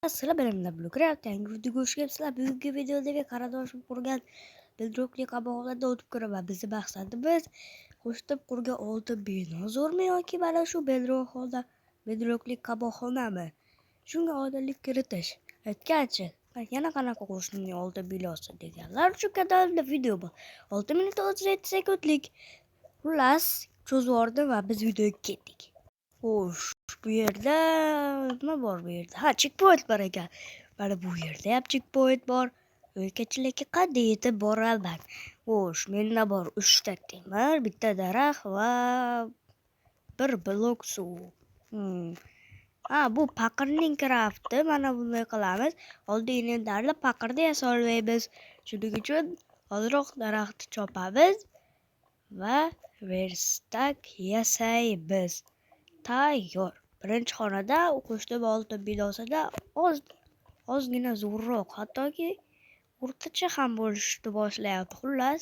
Sizlar bilan Minecraft yangi videoga xush kelibsizlar. Bugungi videoda qarindoshim qurgan bedrockli qamoqlarda o'tib ko'raman. Bizning maqsadimiz qo'shitib qurgan oltin bino zo'rmi yoki mana shu bedrockli qamoqxonami? Shunga oydinlik kiritish. Aytgancha, yana qanaqa qo'shnining oltin binosi deganlar uchun kanalimda video bor. 6 minut 37 sekundlik. Xullas, cho'zvordi va biz videoga ketdik. Xo'sh, bu yerda nima bor bu yerda? Ha, checkpoint bor ekan. Mana bu yerda ham checkpoint bor. O'lkachilikka qanday yetib boraman? Xo'sh, menda bor 3 ta temir, bitta daraxt va bir blok suv. Ha, bu paqirning krafti. Mana bunday qilamiz. Oldin inventarda paqirni yasolmaymiz. Shuning uchun ozroq daraxtni chopamiz va verstak yasaymiz. Tayyor. Birinchi xonada qo'shni oltin binosida ozgina zo'rroq, hattoki o'rtacha ham bo'lishni boshlayapti. Xullas,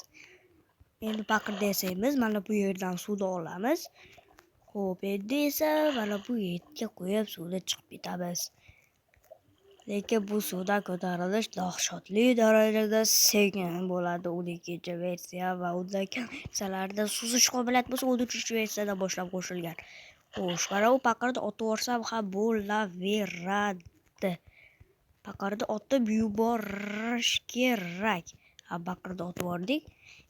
endi paqirni yasaymiz. Mana bu yerdan suvni olamiz. Xo'p, endi esa mana bu yerga qo'yib suvni chiqib ketamiz. Lekin bu suvdan ko'tarilish dahshatli darajada sekin bo'ladi. 12-chi versiya va undan narsalarda suzish qobiliyati bo'lsa 13-chi versiyadan boshlab qo'shilgan. Xo'sh, mana bu paqirni otib yuborsam ham bo'laveradi. Paqirni otib yuborish kerak. Ha, paqirni otib yubordik.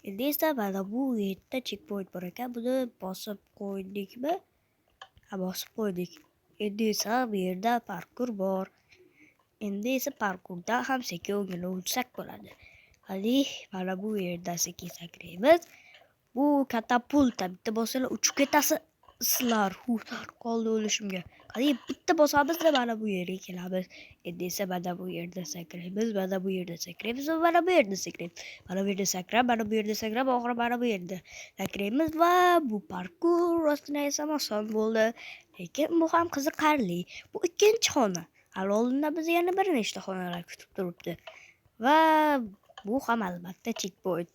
Endi esa mana bu yerda checkpoint bor ekan. Buni bosib qo'ydikmi? Ha, bosib qo'ydik. Endi esa bu yerda parkur bor. Endi esa parkurda ham sekin o'tsak bo'ladi. Hali mana bu yerda sekin sakraymiz. Bu katapulta. Bitta bossalar uchib ketasizlar. Qoldi o'lishimga. Qani bitta bosamizda mana bu yerga kelamiz. Endi esa mana bu yerda sakraymiz, mana bu yerda sakraymiz va mana bu yerda sakraymiz. Mana bu yerda sakrab, mana bu yerda sakrab, oxiri mana bu yerda sakraymiz va bu parkur rostini aytsam oson bo'ldi. Lekin bu ham qiziqarli. Bu ikkinchi xona. Hali oldinda bizni yana bir nechta xonalar kutib turibdi. Va bu ham albatta checkpoint.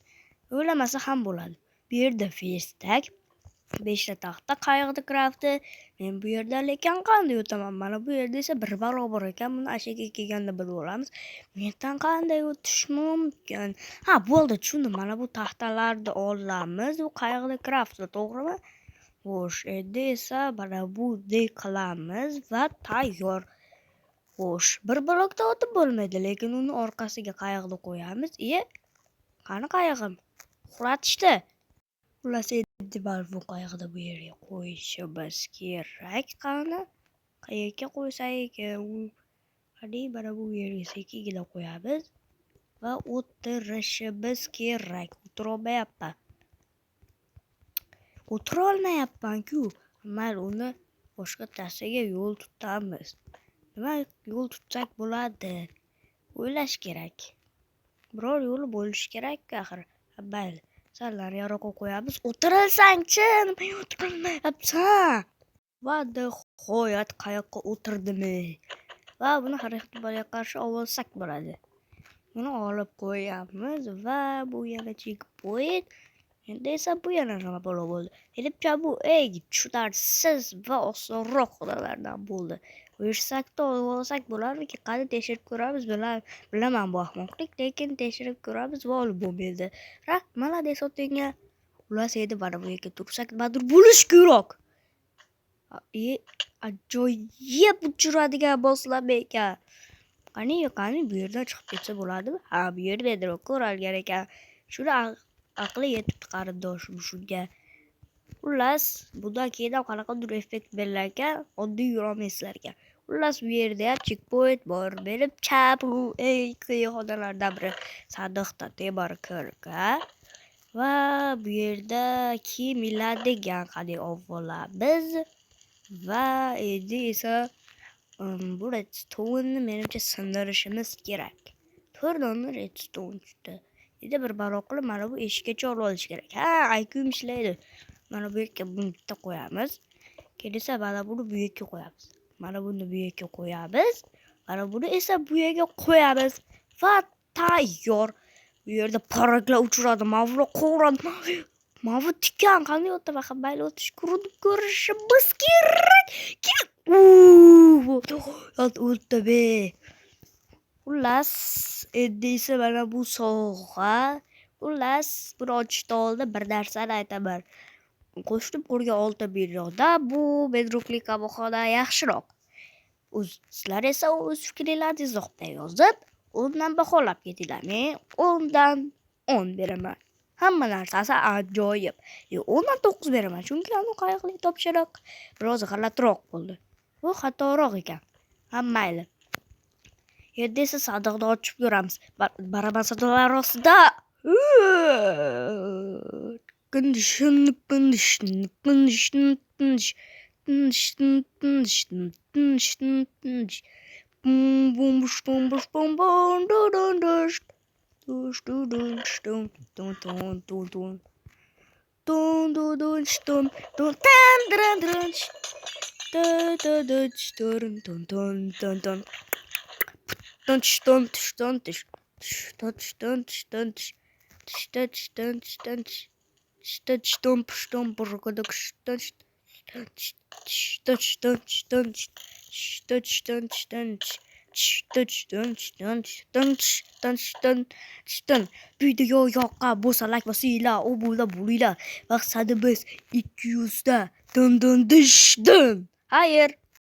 O'ylamasa ham bo'ladi. Bu yerda festak, 5 ta taxta qayiqni krafti. Men bu yerdan lekin qanday o'taman? Mana bu yerda esa bir barobar ekan. Buni ashaga kelganda bilib olamiz. Bu yerdan qanday o'tish mumkin? Ha, bo'ldi, tushundim. Mana bu taxtalarni olamiz. Bu qayiqni krafti, to'g'rimi? Xo'sh, endi esa mana bunday qilamiz va tayyor. Xo'sh, bir blokda o'tib bo'lmaydi, lekin uni orqasiga qayiqni qo'yamiz. Qani qayig'im? Uxlatishdi. Xullas, endi bu qayiqni bu yerga qo'yishimiz kerak. Qani? Qayerga qo'ysak ekan? Qani, mana bu yerga sekingina qo'yamiz va o'tirishimiz kerak. O'tirolmayapman-ku. Mayli, uni boshqa narsaga yo'l tutamiz. Nima yo'l tutsak bo'ladi? O'ylash kerak. Biror yo'li bo'lishi kerak-ku axir. Mayli, sal nariroqqa qo'yamiz. O'tirilsang-chi, nima o'tirilmayapsan? Va nihoyat qayoqqa o'tirdimi? Va buni har ehtimolga qarshi olsak bo'ladi. Buni olib qo'yamiz va bu yana checkpoint. Endi esa bu yana nima bo'ldi? Menimcha bu eng tushunarsiz va osonroq xonalardan bo'ldi. Versakda olsak bo'larmiki? Qani tekshirib ko'ramiz. Bilaman bu ahmoqlik, lekin tekshirib ko'ramiz va olib bo'lmaydi. Malades otingga. Ular endi mana bu yerga tursak nimadir bo'lish kerak. Ajoyib uchiradigan bosslar ekan. Qani bu yerdan chiqib ketsa bo'ladimi? Ha, bu yerda bedrock ko'ralgan ekan. Shuni aqli yetibdi qarindoshim shunga. Xullas, bundan keyin ham qanaqadir effekt berilar ekan, oddiy yurolmaysizlar ekan. Xullas, bu yerda ham checkpoint bor. Menimcha bu eng qiyin xonalardan biri. Sandiqda temir kirga va bu yerda kiyimlar qanday olamiz va endi esa bu redstone menimcha sindirishimiz kerak. 4 dona redstone tushdi. Endi bir baroq qilib mana bu eshikgacha olib olish kerak. Ha, IQ'm ishlaydi. Mana bu yerga buni bitta qo'yamiz. Keyin esa mana buni bu yerga qo'yamiz. Mana buni bu yerga qo'yamiz. Mana buni esa bu yerga qo'yamiz va tayyor. Bu yerda parraklar uchiradi, mavlo qo'radi. Mavi tikan qanday o'taman? Mayli, o'tish ko'rishimiz kerak. O'tdi be. Xullas, endi esa mana bu sovg'a. Xullas, buni ochishdan oldin bir narsani aytaman. Qo'shni qo'lga 6 da bu bedrukli qamoqxona yaxshiroq. Sizlar esa o'z fikringizni izohda yozib, 10 dan baholab ketinglar. Men 10 dan 10 beraman. Hamma narsasi ajoyib. 10 dan 9 beraman, chunki anu qayiqli topshiriq biroz g'alatiroq bo'ldi. Bu xatoroq ekan. Ha, mayli. Endi esa sandiqni ochib ko'ramiz. Baraban sadolar ostida. Video yoqqa bo'lsa like bosinglar, obuna bo'linglar. Maqsadimiz 200 ta. Xayr.